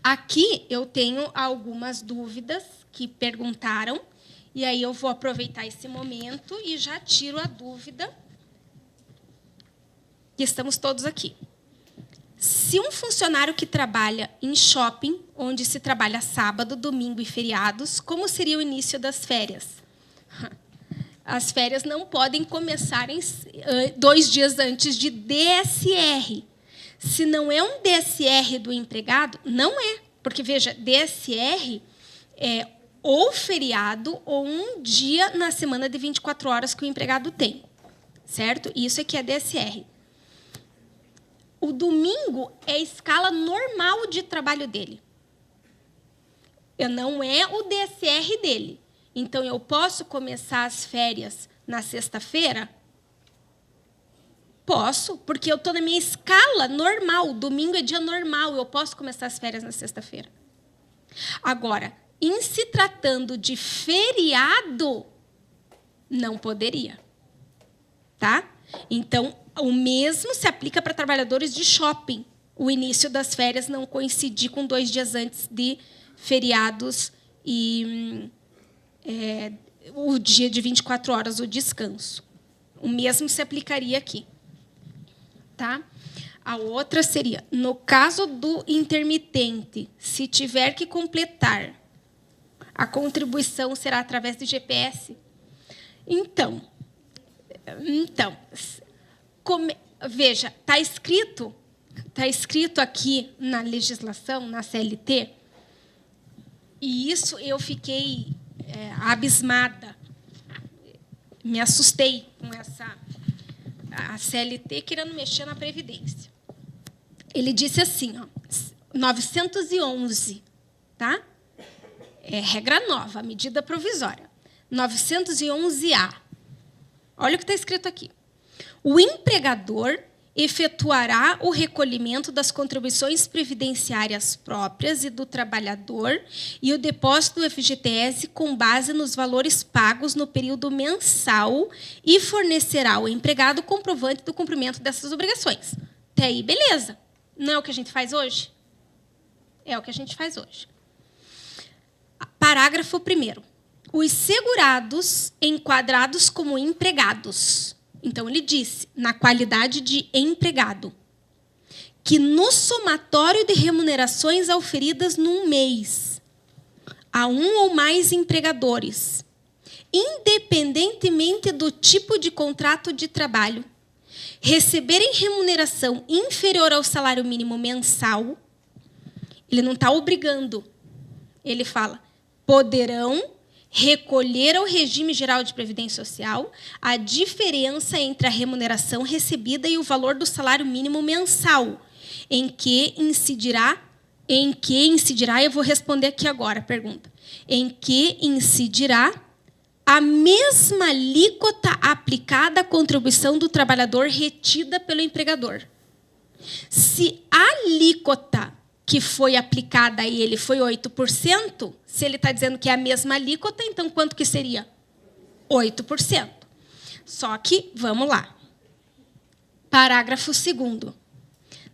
Aqui eu tenho algumas dúvidas que perguntaram, e aí eu vou aproveitar esse momento e já tiro a dúvida, que estamos todos aqui. Se um funcionário que trabalha em shopping, onde se trabalha sábado, domingo e feriados, como seria o início das férias? As férias não podem começar 2 dias antes de DSR. Se não é um DSR do empregado, não é. Porque, veja, DSR é ou feriado ou um dia na semana de 24 horas que o empregado tem. Certo? Isso aqui é DSR. O domingo é a escala normal de trabalho dele. Não é o DSR dele. Então, eu posso começar as férias na sexta-feira? Posso, porque eu estou na minha escala normal. Domingo é dia normal, eu posso começar as férias na sexta-feira. Agora, em se tratando de feriado, não poderia. Tá? Então, o mesmo se aplica para trabalhadores de shopping. O início das férias não coincidir com 2 dias antes de feriados e o dia de 24 horas, o descanso. O mesmo se aplicaria aqui. Tá? A outra seria, no caso do intermitente, se tiver que completar, a contribuição será através do GPS? Então veja, está escrito aqui na legislação, na CLT, e isso eu fiquei abismada, me assustei com a CLT querendo mexer na Previdência. Ele disse assim, 911, tá? É regra nova, medida provisória. 911-A. Olha o que está escrito aqui. O empregador efetuará o recolhimento das contribuições previdenciárias próprias e do trabalhador e o depósito do FGTS com base nos valores pagos no período mensal e fornecerá ao empregado o comprovante do cumprimento dessas obrigações. Até aí, beleza. Não é o que a gente faz hoje? É o que a gente faz hoje. Parágrafo 1º. Os segurados enquadrados como empregados. Então, ele disse, na qualidade de empregado, que no somatório de remunerações auferidas num mês a um ou mais empregadores, independentemente do tipo de contrato de trabalho, receberem remuneração inferior ao salário mínimo mensal, ele não está obrigando, ele fala, poderão recolher ao regime geral de previdência social a diferença entre a remuneração recebida e o valor do salário mínimo mensal, em que incidirá, eu vou responder aqui agora a pergunta, em que incidirá a mesma alíquota aplicada à contribuição do trabalhador retida pelo empregador. Se a alíquota que foi aplicada a ele foi 8%, se ele está dizendo que é a mesma alíquota, então quanto que seria? 8%. Só que, vamos lá. Parágrafo 2º.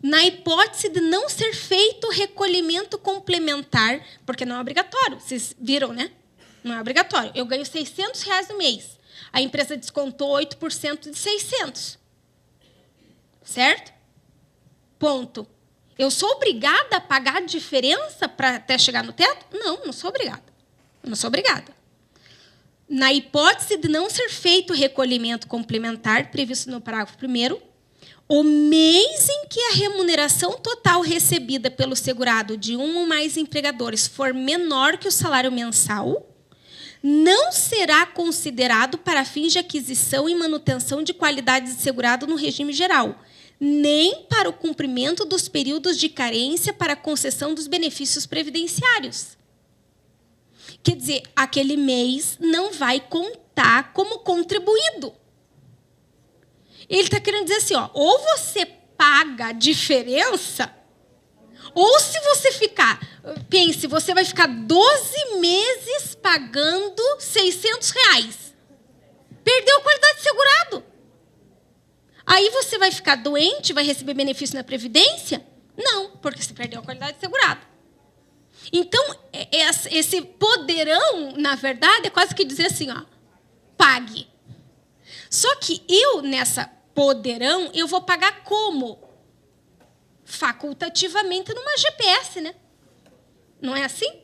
Na hipótese de não ser feito recolhimento complementar, porque não é obrigatório, vocês viram, né? Não é obrigatório. Eu ganho R$600 no mês. A empresa descontou 8% de 600. Certo? Ponto. Eu sou obrigada a pagar a diferença para até chegar no teto? Não, não sou obrigada. Eu não sou obrigada. Na hipótese de não ser feito o recolhimento complementar previsto no parágrafo 1º, o mês em que a remuneração total recebida pelo segurado de um ou mais empregadores for menor que o salário mensal, não será considerado para fins de aquisição e manutenção de qualidade de segurado no regime geral, nem para o cumprimento dos períodos de carência para a concessão dos benefícios previdenciários. Quer dizer, aquele mês não vai contar como contribuído. Ele está querendo dizer assim, ou você paga a diferença, ou se você ficar, pense, você vai ficar 12 meses pagando R$600. Perdeu a qualidade de segurado. Aí você vai ficar doente, vai receber benefício na Previdência? Não, porque você perdeu a qualidade de segurado. Então, esse poderão, na verdade, é quase que dizer assim, ó, pague. Só que eu, nessa poderão, eu vou pagar como? Facultativamente numa GPS, né? Não é assim?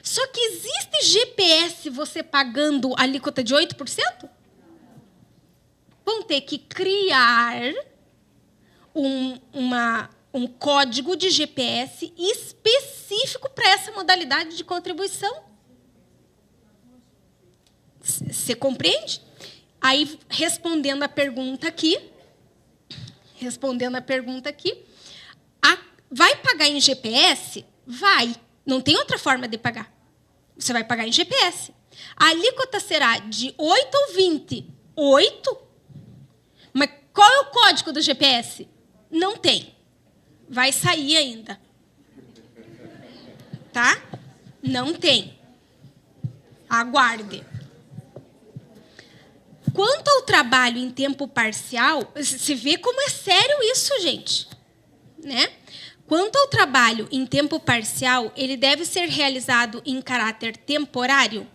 Só que existe GPS você pagando a alíquota de 8%? Vão ter que criar um código de GPS específico para essa modalidade de contribuição. Você compreende? Aí, respondendo a pergunta aqui, vai pagar em GPS? Vai. Não tem outra forma de pagar. Você vai pagar em GPS. A alíquota será de 8 ou 20? 8? Mas qual é o código do GPS? Não tem. Vai sair ainda. Tá? Não tem. Aguarde. Quanto ao trabalho em tempo parcial, você vê como é sério isso, gente. Né? Quanto ao trabalho em tempo parcial, ele deve ser realizado em caráter temporário?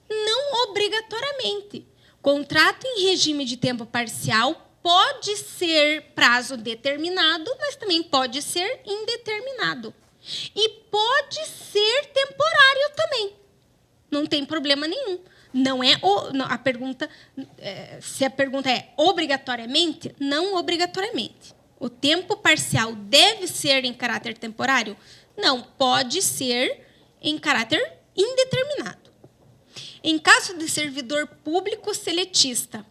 Não obrigatoriamente. Contrato em regime de tempo parcial pode ser prazo determinado, mas também pode ser indeterminado. E pode ser temporário também. Não tem problema nenhum. Não é a pergunta, se a pergunta é obrigatoriamente, não obrigatoriamente. O tempo parcial deve ser em caráter temporário? Não, pode ser em caráter indeterminado. Em caso de servidor público seletista,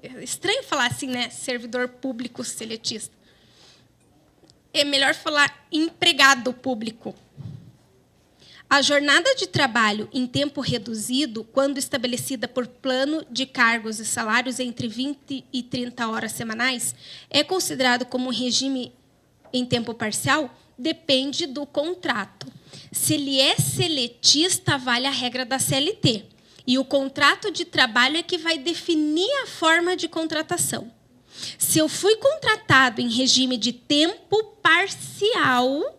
é estranho falar assim, né? Servidor público seletista. É melhor falar empregado público. A jornada de trabalho em tempo reduzido, quando estabelecida por plano de cargos e salários entre 20 e 30 horas semanais, é considerado como um regime em tempo parcial? Depende do contrato. Se ele é seletista, vale a regra da CLT. E o contrato de trabalho é que vai definir a forma de contratação. Se eu fui contratado em regime de tempo parcial,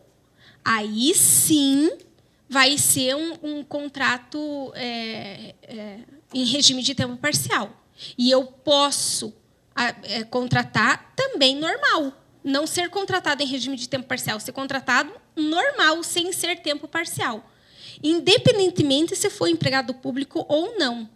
aí sim vai ser um contrato em regime de tempo parcial. E eu posso contratar também normal. Não ser contratado em regime de tempo parcial, ser contratado normal, sem ser tempo parcial. Independentemente se for empregado público ou não.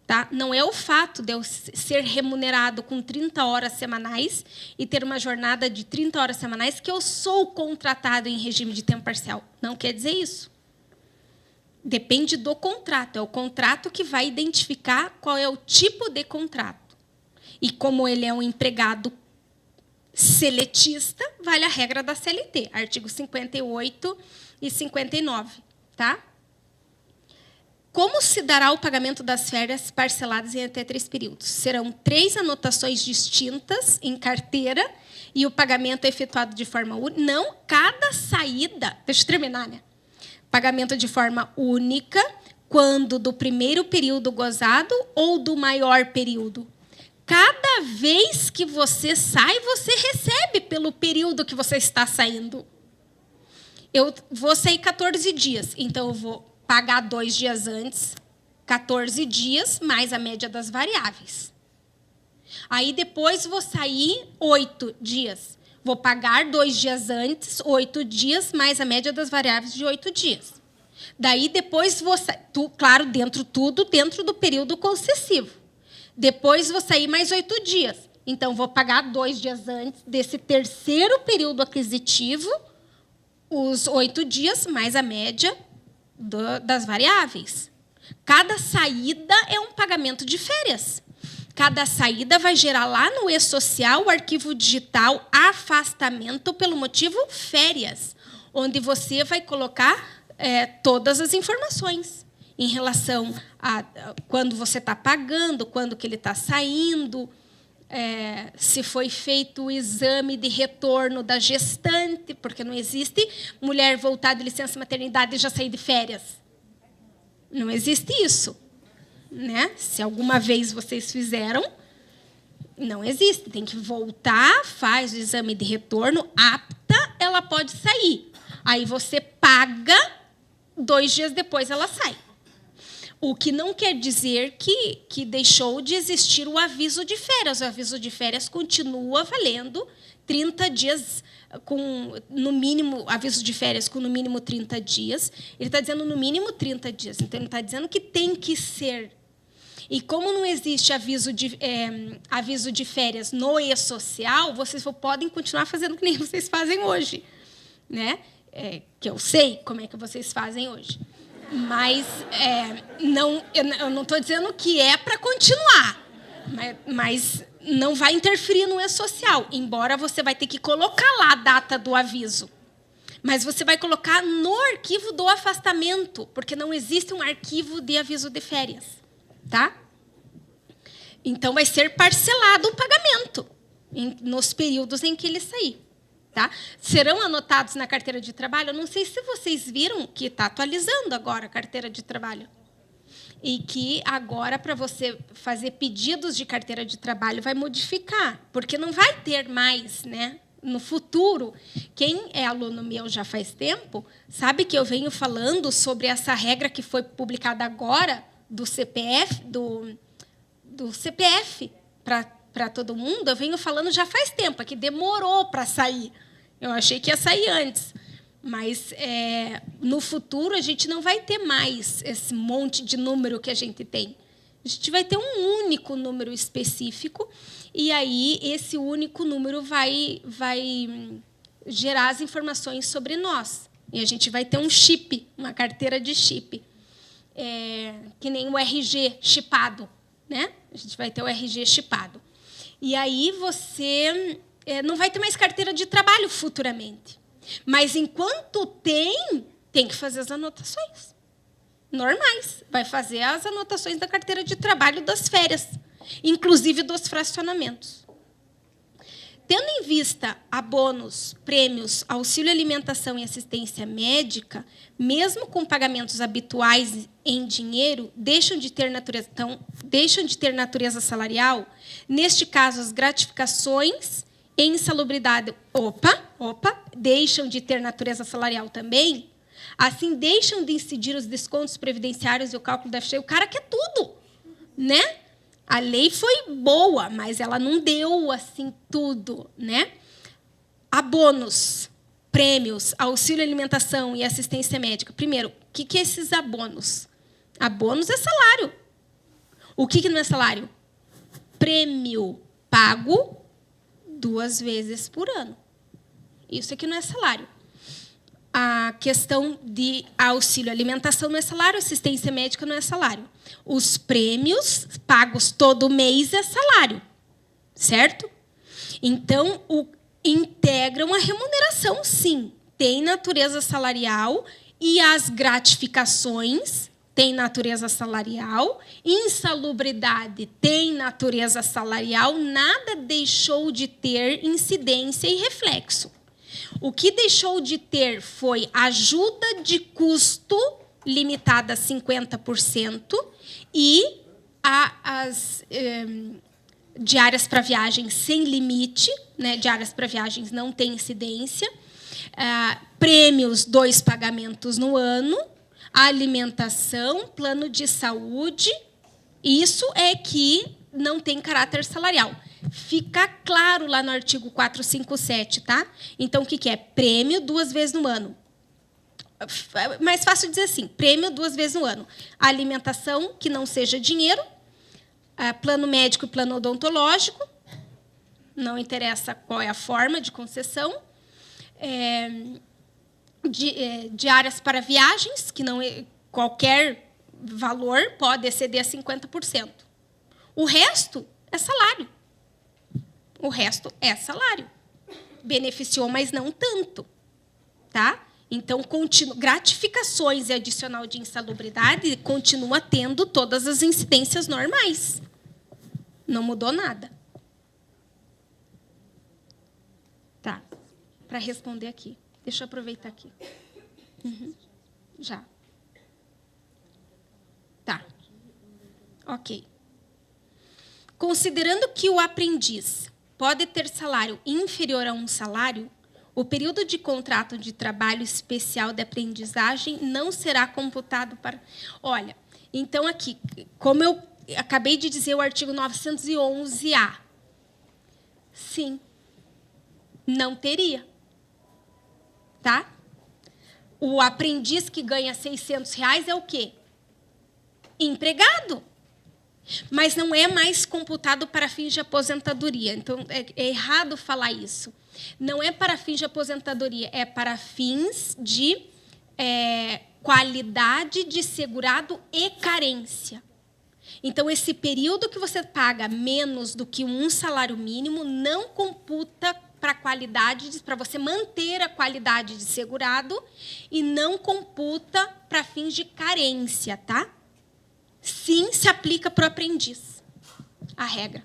Tá? Não é o fato de eu ser remunerado com 30 horas semanais e ter uma jornada de 30 horas semanais que eu sou contratado em regime de tempo parcial. Não quer dizer isso. Depende do contrato. É o contrato que vai identificar qual é o tipo de contrato. E como ele é um empregado seletista, vale a regra da CLT, artigo 58 e 59. Tá? Como se dará o pagamento das férias parceladas em até 3 períodos? Serão 3 anotações distintas em carteira e o pagamento é efetuado de forma única. Não, cada saída... Deixa eu terminar, né? Pagamento de forma única, quando do primeiro período gozado ou do maior período. Cada vez que você sai, você recebe pelo período que você está saindo. Eu vou sair 14 dias, então eu vou pagar 2 dias antes, 14 dias, mais a média das variáveis. Aí depois vou sair 8 dias. Vou pagar 2 dias antes, 8 dias, mais a média das variáveis de 8 dias. Daí depois vou sair, claro, dentro do período concessivo. Depois vou sair mais 8 dias. Então, vou pagar 2 dias antes desse terceiro período aquisitivo, os 8 dias, mais a média das variáveis. Cada saída é um pagamento de férias. Cada saída vai gerar lá no e-social o arquivo digital afastamento pelo motivo férias, onde você vai colocar todas as informações em relação a quando você está pagando, quando que ele está saindo, se foi feito o exame de retorno da gestante, porque não existe mulher voltar de licença maternidade e já sair de férias. Não existe isso. Né? Se alguma vez vocês fizeram, não existe. Tem que voltar, faz o exame de retorno, apta, ela pode sair. Aí você paga, 2 dias depois ela sai. O que não quer dizer que deixou de existir o aviso de férias. O aviso de férias continua valendo 30 dias, no mínimo, aviso de férias com no mínimo 30 dias. Ele está dizendo no mínimo 30 dias. Então, ele está dizendo que tem que ser. E como não existe aviso de férias no e-social, vocês podem continuar fazendo que nem vocês fazem hoje. Né? Que eu sei como é que vocês fazem hoje. Mas eu não estou dizendo que é para continuar, mas não vai interferir no e-social, embora você vai ter que colocar lá a data do aviso. Mas você vai colocar no arquivo do afastamento, porque não existe um arquivo de aviso de férias. Tá? Então, vai ser parcelado o pagamento nos períodos em que ele sair. Tá? Serão anotados na carteira de trabalho. Eu não sei se vocês viram que está atualizando agora a carteira de trabalho. E que agora, para você fazer pedidos de carteira de trabalho, vai modificar, porque não vai ter mais, né? No futuro. Quem é aluno meu já faz tempo, sabe que eu venho falando sobre essa regra que foi publicada agora do CPF, do CPF para todo mundo. Eu venho falando já faz tempo, é que demorou para sair. Eu achei que ia sair antes. Mas, no futuro, a gente não vai ter mais esse monte de número que a gente tem. A gente vai ter um único número específico, e aí esse único número vai gerar as informações sobre nós. E a gente vai ter um chip, uma carteira de chip, que nem o RG chipado. Né? A gente vai ter o RG chipado. E aí você não vai ter mais carteira de trabalho futuramente. Mas, enquanto tem que fazer as anotações normais. Vai fazer as anotações da carteira de trabalho das férias, inclusive dos fracionamentos. Tendo em vista abonos, prêmios, auxílio alimentação e assistência médica, mesmo com pagamentos habituais em dinheiro, deixam de ter natureza salarial. Neste caso, as gratificações e insalubridade, deixam de ter natureza salarial também. Assim, deixam de incidir os descontos previdenciários e o cálculo da FGTS. O cara quer tudo, né? A lei foi boa, mas ela não deu assim tudo, né? Abonos, prêmios, auxílio alimentação e assistência médica. Primeiro, o que é esses abonos? Abonos é salário. O que não é salário? Prêmio pago 2 vezes por ano. Isso aqui não é salário. A questão de auxílio alimentação não é salário, assistência médica não é salário. Os prêmios pagos todo mês é salário, certo? Então, integram a remuneração, sim. Tem natureza salarial e as gratificações têm natureza salarial. Insalubridade tem natureza salarial. Nada deixou de ter incidência e reflexo. O que deixou de ter foi ajuda de custo limitada a 50% e as diárias para viagens sem limite, né? Diárias para viagens não tem incidência, prêmios 2 pagamentos no ano, alimentação, plano de saúde, isso é que não tem caráter salarial. Fica claro lá no artigo 457, tá? Então, o que é? Prêmio 2 vezes no ano. Mais fácil dizer assim, prêmio 2 vezes no ano. Alimentação, que não seja dinheiro, plano médico e plano odontológico, não interessa qual é a forma de concessão, diárias para viagens, que não qualquer valor pode exceder a 50%. O resto é salário. O resto é salário. Beneficiou, mas não tanto. Tá? Então, gratificações e adicional de insalubridade continua tendo todas as incidências normais. Não mudou nada. Tá. Para responder aqui. Deixa eu aproveitar aqui. Já. Tá. Ok. Considerando que o aprendiz pode ter salário inferior a um salário, O período de contrato de trabalho especial de aprendizagem não será computado para... Olha, então aqui, como eu acabei de dizer o artigo 911-A, sim, não teria. Tá? O aprendiz que ganha R$600 é o quê? Empregado. Mas não é mais computado para fins de aposentadoria. Então, é errado falar isso. Não é para fins de aposentadoria, é para fins de qualidade de segurado e carência. Então, esse período que você paga menos do que um salário mínimo não computa para qualidade, para você manter a qualidade de segurado e não computa para fins de carência, tá? Sim, se aplica para o aprendiz, a regra.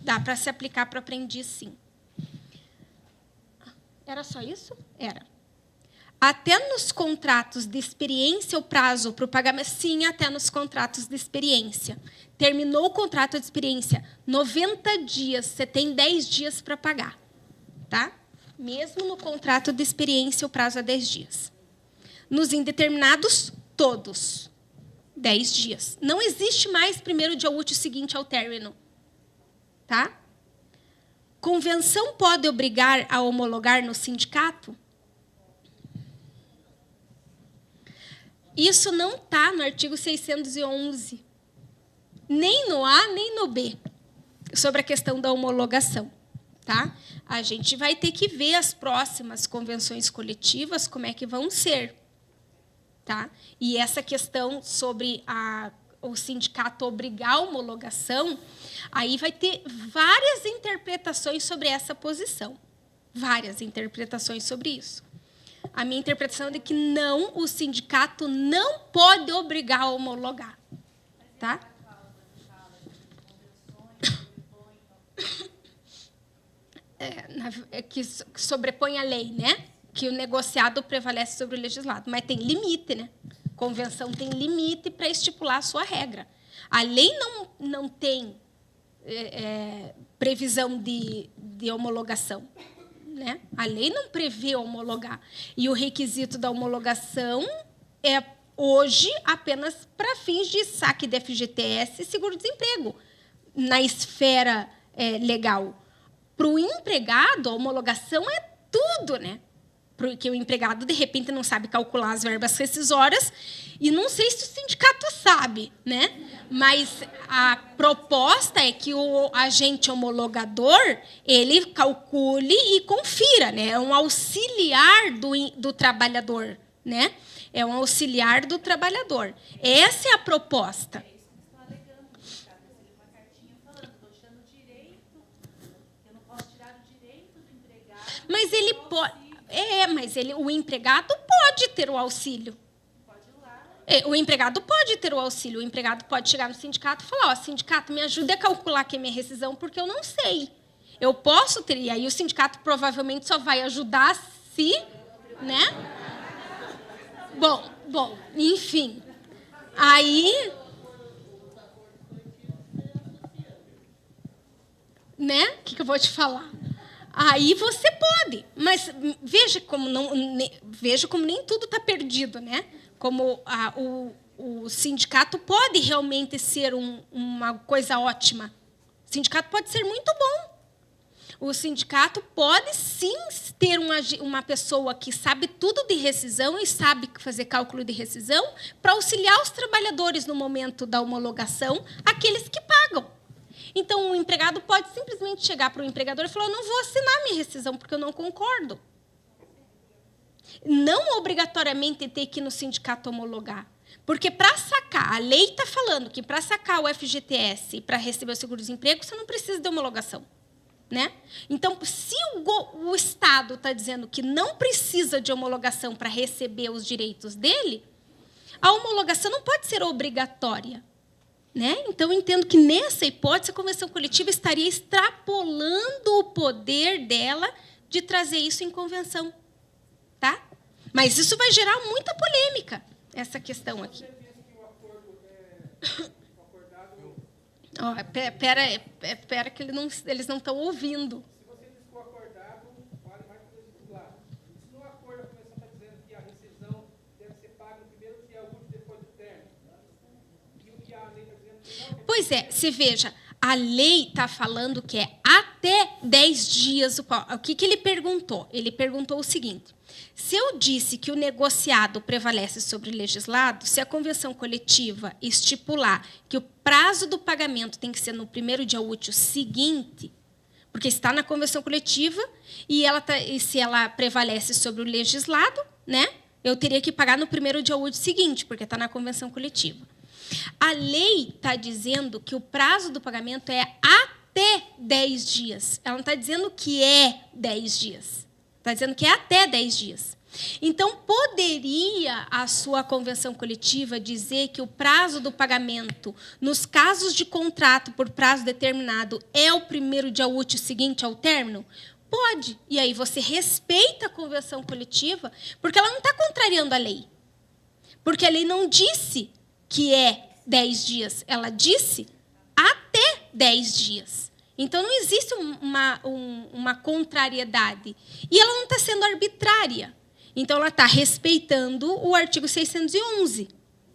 Dá para se aplicar para o aprendiz, sim. Era só isso? Era. Até nos contratos de experiência, o prazo para o pagamento... Sim, até nos contratos de experiência. Terminou o contrato de experiência, 90 dias, você tem 10 dias para pagar. Tá? Mesmo no contrato de experiência, o prazo é 10 dias. Nos indeterminados, todos. 10 dias. Não existe mais primeiro dia útil seguinte ao término. Tá? Convenção pode obrigar a homologar no sindicato? Isso não está no artigo 611. Nem no A, nem no B. Sobre a questão da homologação. Tá? A gente vai ter que ver as próximas convenções coletivas, como é que vão ser. Tá? E essa questão sobre o sindicato obrigar a homologação, aí vai ter várias interpretações sobre essa posição. Várias interpretações sobre isso. A minha interpretação é de que não, o sindicato não pode obrigar a homologar. Tá? Que sobrepõe a lei, né? Que o negociado prevalece sobre o legislado. Mas tem limite, né? Convenção tem limite para estipular a sua regra. A lei não tem previsão de homologação. Né? A lei não prevê homologar. E o requisito da homologação é, hoje, apenas para fins de saque de FGTS e seguro-desemprego, na esfera legal. Para o empregado, a homologação é tudo, né? Porque o empregado, de repente, não sabe calcular as verbas rescisórias e não sei se o sindicato sabe, né? Mas a proposta é que o agente homologador ele calcule e confira, né? É um auxiliar do trabalhador, né? É um auxiliar do trabalhador. Essa é a proposta. Mas ele pode... o empregado pode ter o auxílio. O empregado pode ter o auxílio. O empregado pode chegar no sindicato e falar, sindicato, me ajude a calcular aqui a minha rescisão, porque eu não sei. Eu posso ter... E aí o sindicato provavelmente só vai ajudar se... Né? Bom, enfim. Aí... Né? O que eu vou te falar? Aí você pode, mas veja como nem tudo está perdido, né? Como o sindicato pode realmente ser uma coisa ótima. O sindicato pode ser muito bom. O sindicato pode, sim, ter uma pessoa que sabe tudo de rescisão e sabe fazer cálculo de rescisão para auxiliar os trabalhadores no momento da homologação, aqueles que pagam. Então, o empregado pode simplesmente chegar para o empregador e falar, não vou assinar minha rescisão, porque eu não concordo. Não obrigatoriamente ter que ir no sindicato homologar. Porque para sacar, a lei está falando que para sacar o FGTS e para receber o seguro-desemprego, você não precisa de homologação. Né? Então, se o Estado está dizendo que não precisa de homologação para receber os direitos dele, a homologação não pode ser obrigatória. Né? Então, eu entendo que, nessa hipótese, a convenção coletiva estaria extrapolando o poder dela de trazer isso em convenção. Tá? Mas isso vai gerar muita polêmica, essa questão aqui. Espera que eles não estão ouvindo. Se você diz que o acordado vale mais que o legislado. Pois é, você veja, a lei está falando que é até 10 dias. O que ele perguntou? Ele perguntou o seguinte: se eu disse que o negociado prevalece sobre o legislado, se a convenção coletiva estipular que o prazo do pagamento tem que ser no primeiro dia útil seguinte, porque está na convenção coletiva e se ela prevalece sobre o legislado, né, eu teria que pagar no primeiro dia útil seguinte, porque está na convenção coletiva. A lei está dizendo que o prazo do pagamento é até 10 dias. Ela não está dizendo que é 10 dias. Está dizendo que é até 10 dias. Então, poderia a sua convenção coletiva dizer que o prazo do pagamento, nos casos de contrato por prazo determinado, é o primeiro dia útil seguinte ao término? Pode. E aí você respeita a convenção coletiva, porque ela não está contrariando a lei. Porque a lei não disse que é 10 dias. Ela disse até 10 dias. Então, não existe uma contrariedade. E ela não está sendo arbitrária. Então, ela está respeitando o artigo 611.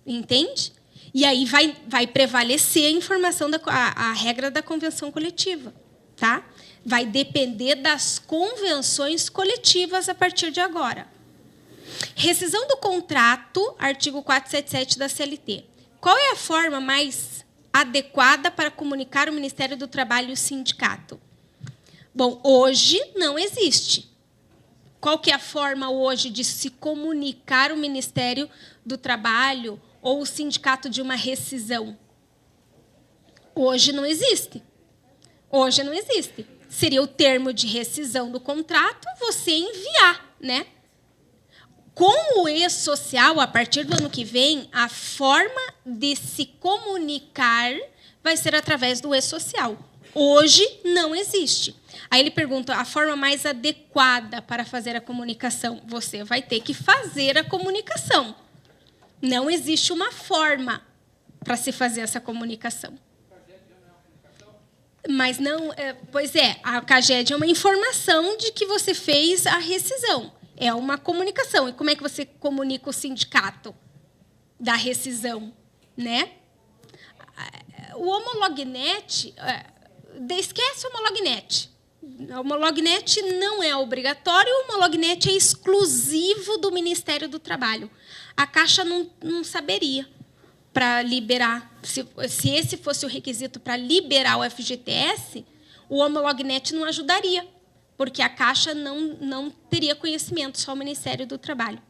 Entende? E aí vai prevalecer a informação, a regra da convenção coletiva. Tá? Vai depender das convenções coletivas a partir de agora. Rescisão do contrato, artigo 477 da CLT. Qual é a forma mais adequada para comunicar o Ministério do Trabalho e o sindicato? Bom, hoje não existe. Qual que é a forma hoje de se comunicar o Ministério do Trabalho ou o sindicato de uma rescisão? Hoje não existe. Hoje não existe. Seria o termo de rescisão do contrato você enviar, né? Com o E-Social, a partir do ano que vem, a forma de se comunicar vai ser através do E-Social. Hoje não existe. Aí ele pergunta a forma mais adequada para fazer a comunicação. Você vai ter que fazer a comunicação. Não existe uma forma para se fazer essa comunicação. Mas não, pois é, a CAGED é uma informação de que você fez a rescisão. É uma comunicação. E como é que você comunica o sindicato da rescisão, né? O Homolognet, esquece o Homolognet. O Homolognet não é obrigatório, o Homolognet é exclusivo do Ministério do Trabalho. A Caixa não saberia para liberar. Se esse fosse o requisito para liberar o FGTS, o Homolognet não ajudaria, porque a Caixa não teria conhecimento, só o Ministério do Trabalho.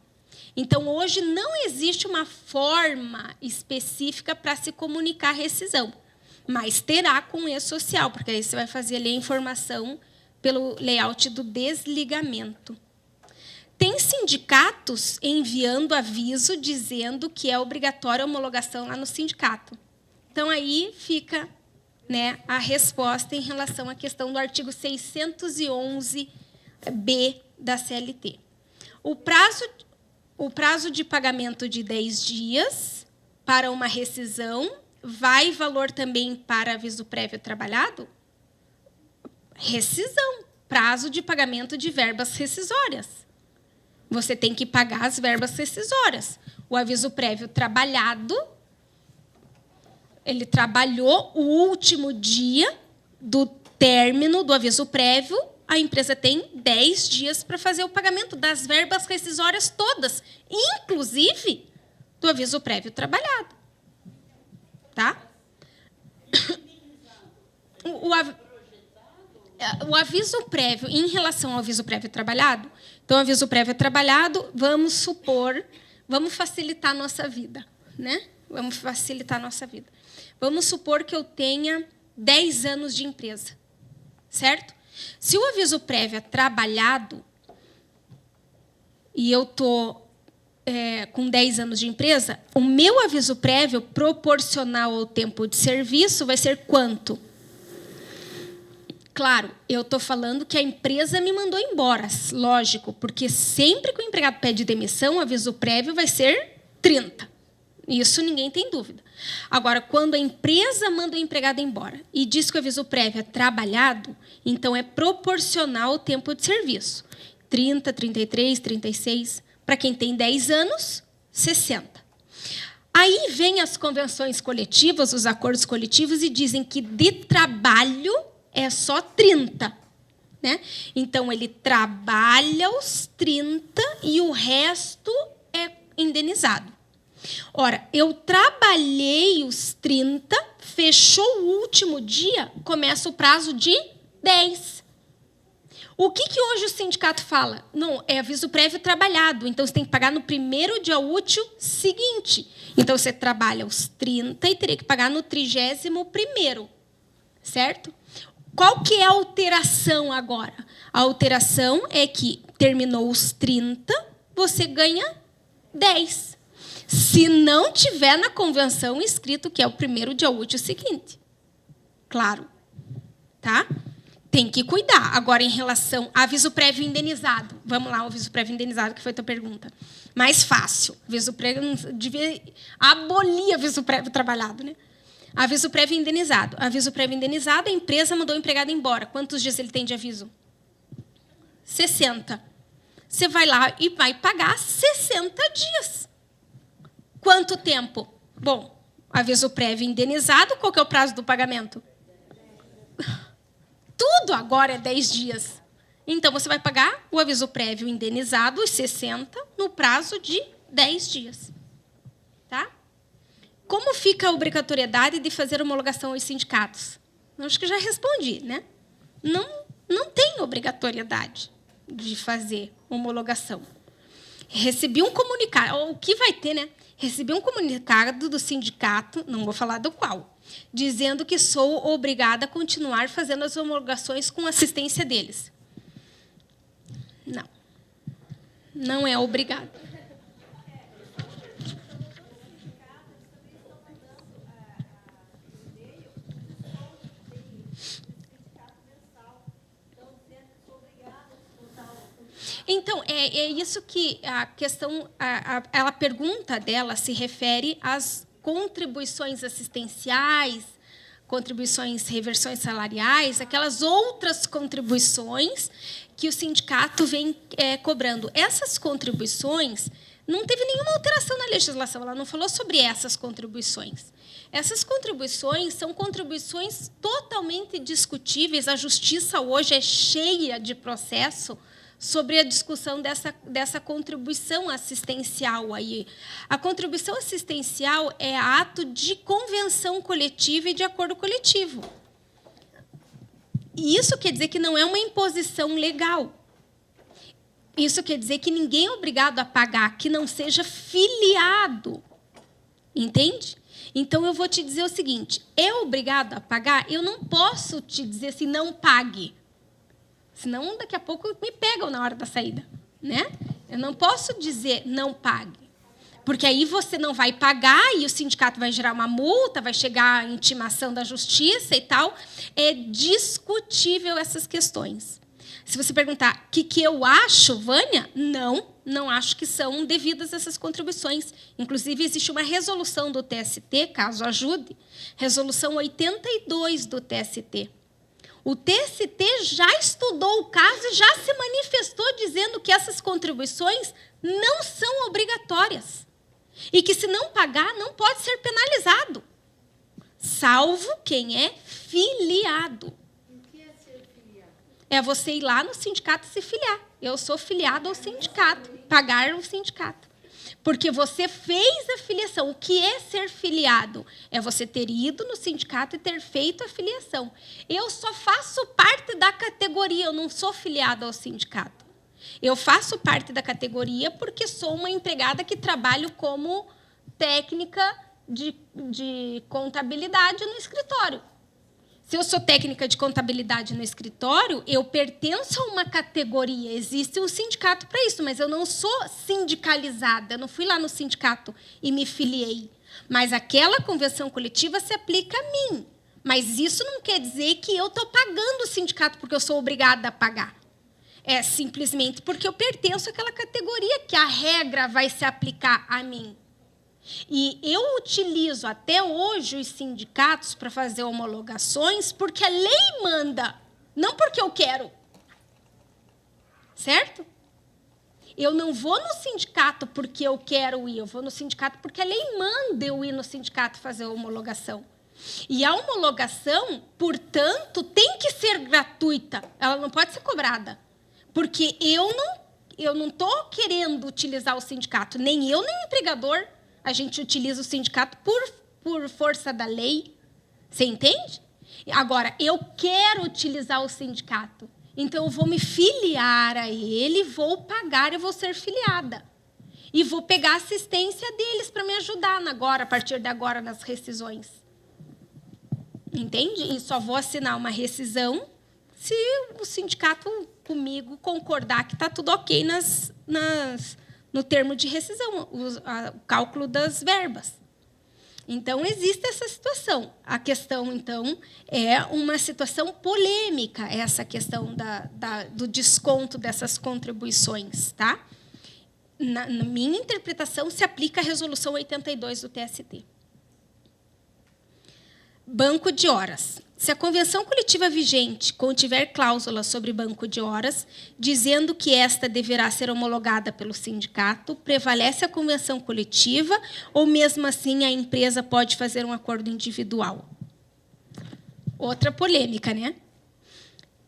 Então, hoje, não existe uma forma específica para se comunicar a rescisão, mas terá com o E-Social, porque aí você vai fazer ali a informação pelo layout do desligamento. Tem sindicatos enviando aviso dizendo que é obrigatória a homologação lá no sindicato. Então, aí fica, né, a resposta em relação à questão do artigo 611B da CLT. O prazo de pagamento de 10 dias para uma rescisão vai valor também para aviso prévio trabalhado? Rescisão, prazo de pagamento de verbas rescisórias. Você tem que pagar as verbas rescisórias. O aviso prévio trabalhado, ele trabalhou o último dia do término do aviso prévio, a empresa tem 10 dias para fazer o pagamento das verbas rescisórias todas, inclusive do aviso prévio trabalhado. Tá? O aviso prévio, em relação ao aviso prévio trabalhado, então, o aviso prévio trabalhado, vamos facilitar a nossa vida, né? Vamos facilitar a nossa vida. Vamos supor que eu tenha 10 anos de empresa, certo? Se o aviso prévio é trabalhado e eu estou com 10 anos de empresa, o meu aviso prévio proporcional ao tempo de serviço vai ser quanto? Claro, eu estou falando que a empresa me mandou embora, lógico, porque sempre que o empregado pede demissão, o aviso prévio vai ser 30. Isso ninguém tem dúvida. Agora, quando a empresa manda o empregado embora e diz que o aviso prévio é trabalhado, então é proporcional ao tempo de serviço. 30, 33, 36. Para quem tem 10 anos, 60. Aí vem as convenções coletivas, os acordos coletivos, e dizem que de trabalho é só 30. Né? Então, ele trabalha os 30 e o resto é indenizado. Ora, eu trabalhei os 30, fechou o último dia, começa o prazo de 10. O que hoje o sindicato fala? Não, é aviso prévio trabalhado, então você tem que pagar no primeiro dia útil seguinte. Então, você trabalha os 30 e teria que pagar no 31º, certo? Qual que é a alteração agora? A alteração é que terminou os 30, você ganha 10. Se não tiver na convenção escrito que é o primeiro dia útil seguinte. Claro. Tá? Tem que cuidar. Agora, em relação a aviso prévio indenizado. Vamos lá, o aviso prévio indenizado, que foi a tua pergunta. Mais fácil. Aviso prévio, devia abolir aviso prévio trabalhado, né? Aviso prévio indenizado. Aviso prévio indenizado, a empresa mandou o empregado embora. Quantos dias ele tem de aviso? 60. Você vai lá e vai pagar 60 dias. Quanto tempo? Bom, aviso prévio indenizado, qual que é o prazo do pagamento? Tudo agora é 10 dias. Então, você vai pagar o aviso prévio indenizado, os 60, no prazo de 10 dias. Tá? Como fica a obrigatoriedade de fazer homologação aos sindicatos? Acho que já respondi, né? Não tem obrigatoriedade de fazer homologação. Recebi um comunicado, o que vai ter, né? Recebi um comunicado do sindicato, não vou falar do qual, dizendo que sou obrigada a continuar fazendo as homologações com assistência deles. Não. Não é obrigada. Então, é isso que a questão, a pergunta dela se refere às contribuições assistenciais, contribuições, reversões salariais, aquelas outras contribuições que o sindicato vem cobrando. Essas contribuições, não teve nenhuma alteração na legislação, ela não falou sobre essas contribuições. Essas contribuições são contribuições totalmente discutíveis, a justiça hoje é cheia de processo sobre a discussão dessa contribuição assistencial aí. A contribuição assistencial é ato de convenção coletiva e de acordo coletivo. E isso quer dizer que não é uma imposição legal. Isso quer dizer que ninguém é obrigado a pagar, que não seja filiado. Entende? Então, eu vou te dizer o seguinte, é obrigado a pagar? Eu não posso te dizer assim, não pague. Senão, daqui a pouco, me pegam na hora da saída. Né? Eu não posso dizer não pague. Porque aí você não vai pagar e o sindicato vai gerar uma multa, vai chegar a intimação da justiça e tal. É discutível essas questões. Se você perguntar o que eu acho, Vânia, não acho que são devidas essas contribuições. Inclusive, existe uma resolução do TST, caso ajude, resolução 82 do TST. O TST já estudou o caso e já se manifestou dizendo que essas contribuições não são obrigatórias e que, se não pagar, não pode ser penalizado, salvo quem é filiado. O que é ser filiado? É você ir lá no sindicato e se filiar. Eu sou filiado ao sindicato, pagar o sindicato. Porque você fez a filiação. O que é ser filiado? É você ter ido no sindicato e ter feito a filiação. Eu só faço parte da categoria, eu não sou filiado ao sindicato. Eu faço parte da categoria porque sou uma empregada que trabalho como técnica de contabilidade no escritório. Se eu sou técnica de contabilidade no escritório, eu pertenço a uma categoria. Existe um sindicato para isso, mas eu não sou sindicalizada. Eu não fui lá no sindicato e me filiei. Mas aquela convenção coletiva se aplica a mim. Mas isso não quer dizer que eu estou pagando o sindicato porque eu sou obrigada a pagar. É simplesmente porque eu pertenço àquela categoria que a regra vai se aplicar a mim. E eu utilizo até hoje os sindicatos para fazer homologações porque a lei manda, não porque eu quero. Certo? Eu não vou no sindicato porque eu quero ir, eu vou no sindicato porque a lei manda eu ir no sindicato fazer a homologação. E a homologação, portanto, tem que ser gratuita, ela não pode ser cobrada. Porque eu não estou querendo utilizar o sindicato, nem eu, nem o empregador. A gente utiliza o sindicato por força da lei. Você entende? Agora, eu quero utilizar o sindicato. Então, eu vou me filiar a ele, vou pagar, eu vou ser filiada. E vou pegar a assistência deles para me ajudar agora, a partir de agora, nas rescisões. Entende? E só vou assinar uma rescisão se o sindicato comigo concordar que está tudo ok no termo de rescisão, o cálculo das verbas. Então, existe essa situação. A questão, então, é uma situação polêmica, essa questão do desconto dessas contribuições. Tá? Na minha interpretação, se aplica a Resolução 82 do TST. Banco de horas. Se a convenção coletiva vigente contiver cláusula sobre banco de horas, dizendo que esta deverá ser homologada pelo sindicato, prevalece a convenção coletiva ou, mesmo assim, a empresa pode fazer um acordo individual? Outra polêmica, né?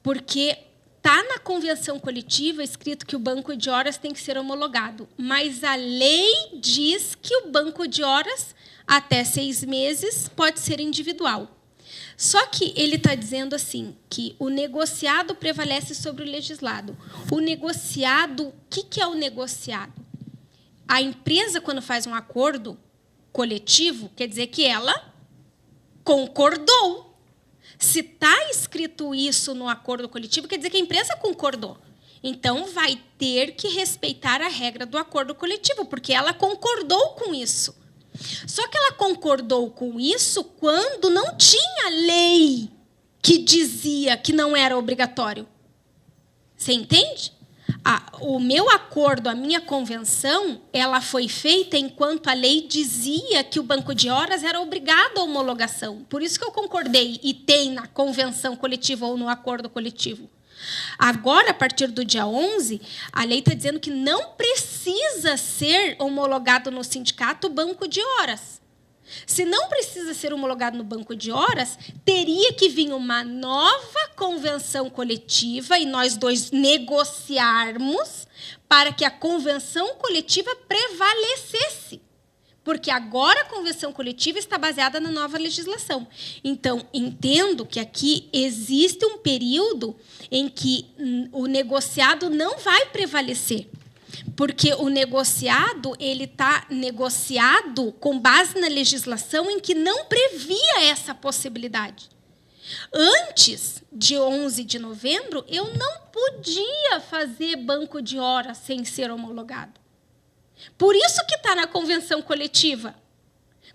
Porque está na convenção coletiva escrito que o banco de horas tem que ser homologado, mas a lei diz que o banco de horas, até 6 meses, pode ser individual. Só que ele está dizendo assim, que o negociado prevalece sobre o legislado. O negociado, o que é o negociado? A empresa, quando faz um acordo coletivo, quer dizer que ela concordou. Se está escrito isso no acordo coletivo, quer dizer que a empresa concordou. Então, vai ter que respeitar a regra do acordo coletivo, porque ela concordou com isso. Só que ela concordou com isso quando não tinha lei que dizia que não era obrigatório. Você entende? O meu acordo, a minha convenção, ela foi feita enquanto a lei dizia que o banco de horas era obrigado à homologação. Por isso que eu concordei e tem na convenção coletiva ou no acordo coletivo. Agora, a partir do dia 11, a lei está dizendo que não precisa ser homologado no sindicato o banco de horas. Se não precisa ser homologado no banco de horas, teria que vir uma nova convenção coletiva e nós dois negociarmos para que a convenção coletiva prevalecesse. Porque agora a convenção coletiva está baseada na nova legislação. Então, entendo que aqui existe um período em que o negociado não vai prevalecer. Porque o negociado ele está negociado com base na legislação em que não previa essa possibilidade. Antes de 11 de novembro, eu não podia fazer banco de horas sem ser homologado. Por isso que está na convenção coletiva.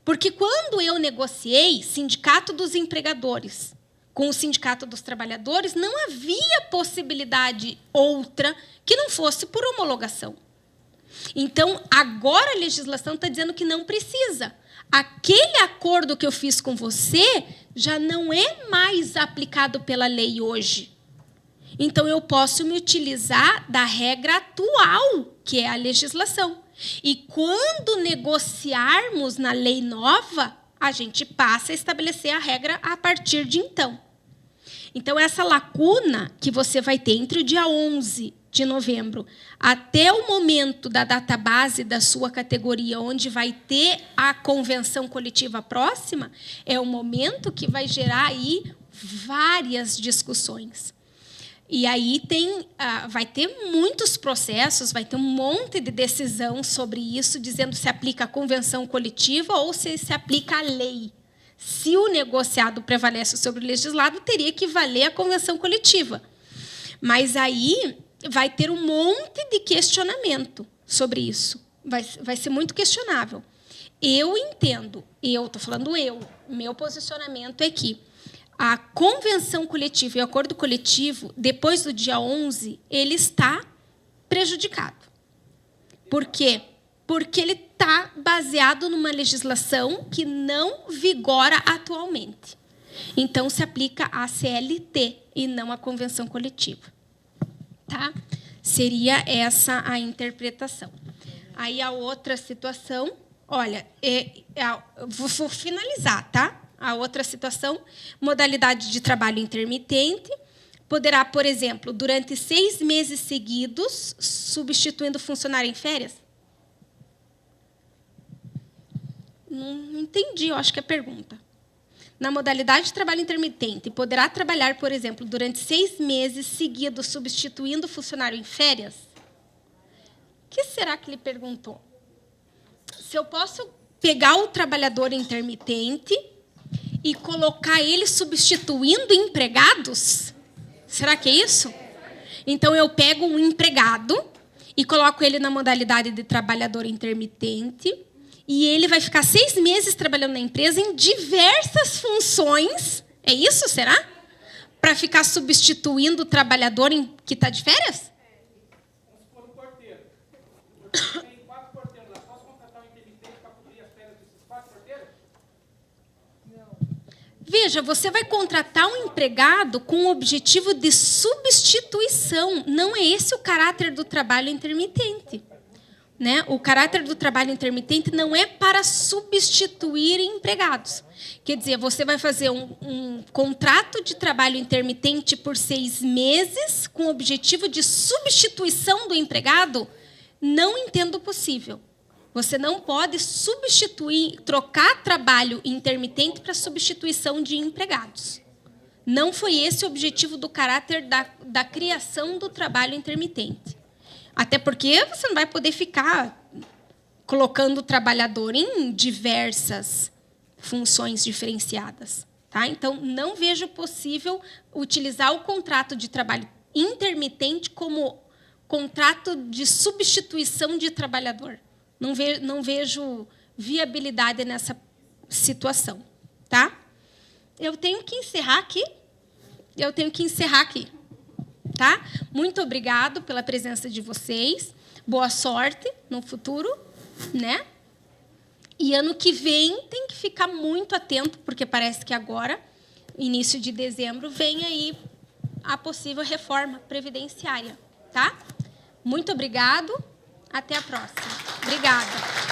Porque quando eu negociei sindicato dos empregadores com o sindicato dos trabalhadores, não havia possibilidade outra que não fosse por homologação. Então, agora a legislação está dizendo que não precisa. Aquele acordo que eu fiz com você já não é mais aplicado pela lei hoje. Então, eu posso me utilizar da regra atual, que é a legislação. E quando negociarmos na lei nova, a gente passa a estabelecer a regra a partir de então. Então, essa lacuna que você vai ter entre o dia 11 de novembro até o momento da database da sua categoria, onde vai ter a convenção coletiva próxima, é o momento que vai gerar aí várias discussões. E aí vai ter muitos processos, vai ter um monte de decisão sobre isso, dizendo se aplica a convenção coletiva ou se aplica a lei. Se o negociado prevalece sobre o legislado, teria que valer a convenção coletiva. Mas aí vai ter um monte de questionamento sobre isso. Vai ser muito questionável. Eu entendo, estou falando meu posicionamento é que a convenção coletiva e o acordo coletivo, depois do dia 11, ele está prejudicado. Por quê? Porque ele está baseado numa legislação que não vigora atualmente. Então, se aplica à CLT e não à convenção coletiva. Tá? Seria essa a interpretação. Aí a outra situação, olha, vou finalizar, tá? A outra situação, modalidade de trabalho intermitente, poderá, por exemplo, durante 6 meses seguidos, substituindo funcionário em férias? Não entendi, eu acho que é pergunta. Na modalidade de trabalho intermitente, poderá trabalhar, por exemplo, durante 6 meses seguidos, substituindo funcionário em férias? O que será que ele perguntou? Se eu posso pegar o trabalhador intermitente e colocar ele substituindo empregados? Será que é isso? Então, eu pego um empregado e coloco ele na modalidade de trabalhador intermitente e ele vai ficar 6 meses trabalhando na empresa em diversas funções. É isso, será? Para ficar substituindo o trabalhador que está de férias? Vamos supor um porteiro. Tem 4 porteiros lá. Posso contratar um intermitente para cobrir as férias desses 4 porteiros? Veja, você vai contratar um empregado com o objetivo de substituição. Não é esse o caráter do trabalho intermitente. Né? O caráter do trabalho intermitente não é para substituir empregados. Quer dizer, você vai fazer um contrato de trabalho intermitente por 6 meses com o objetivo de substituição do empregado? Não entendo possível. Você não pode substituir, trocar trabalho intermitente para substituição de empregados. Não foi esse o objetivo do caráter da criação do trabalho intermitente. Até porque você não vai poder ficar colocando o trabalhador em diversas funções diferenciadas. Tá? Então, não vejo possível utilizar o contrato de trabalho intermitente como contrato de substituição de trabalhador. Não vejo viabilidade nessa situação. Tá? Eu tenho que encerrar aqui. Tá? Muito obrigado pela presença de vocês. Boa sorte no futuro, né? E ano que vem tem que ficar muito atento, porque parece que agora, início de dezembro, vem aí a possível reforma previdenciária, tá? Muito obrigado. Até a próxima. Obrigada.